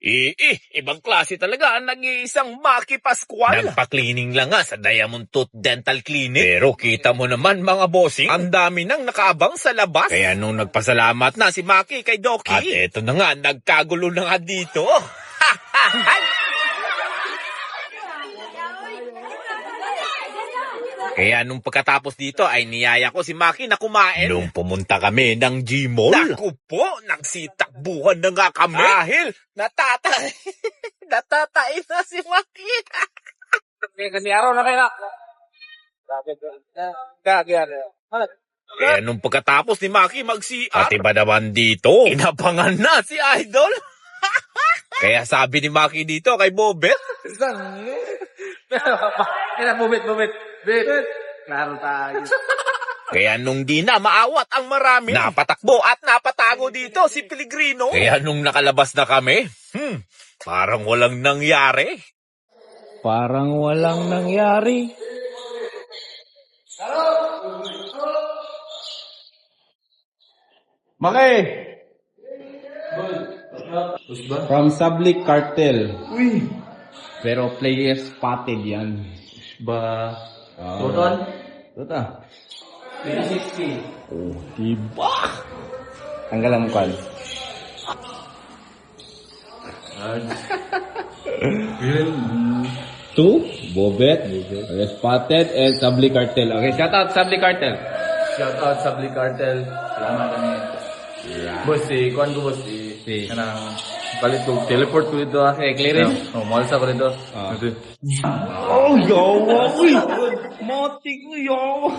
Ibang klase talaga ang nag-iisang Maki Pascual. Nagpa-cleaning lang nga sa Diamond Tooth Dental Clinic. Pero kita mo naman mga bossing, ang dami nang nakaabang sa labas. Kaya nung nagpasalamat na si Maki kay Doki. At eto na nga, nagkagulo na nga dito. Kaya nung pagkatapos dito ay niyaya ko si Maki na kumain. Nung pumunta kami ng Gmall. Naku po, nagsitakbuhan na nga kami. Dahil natatay na si Maki. Kasi araw na kayo na. Kaya nung pagkatapos ni Maki mag-CR. At iba naman dito, inabangan na si Idol. Kaya sabi ni Maki dito kay Bobet. Bubit. Klaro tayo. Kaya nung di na maawat ang marami, napatakbo at napatago dito si Pellegrino. Kaya nung nakalabas na kami, parang walang nangyari. Parang walang nangyari. Maki! From Sablik Cartel. Uy! Pero player spotted yan. Ba? Total? Tota. 360. Oh, diba? Tanggal ang kwan. Two, Bobet, spotted, and Sablik Cartel. Okay, shout out Sablik Cartel. Shout out sa Sablik Cartel. Salamat kami. Boss, kuhan ko boss. Kanang palit ko, teleport ko dito ah. Clearance? Malsa ko dito. Oh, yawa! Uy! Matik mo, yawa!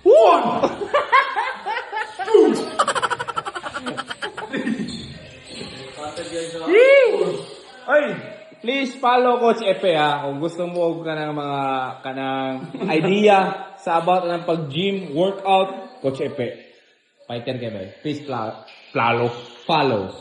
One! Ay! Please follow Coach Epe ha. Kung gusto mo ka ng mga idea sa about ng pag-gym, workout, Coach Epe. Fighter ka ba? Please follow.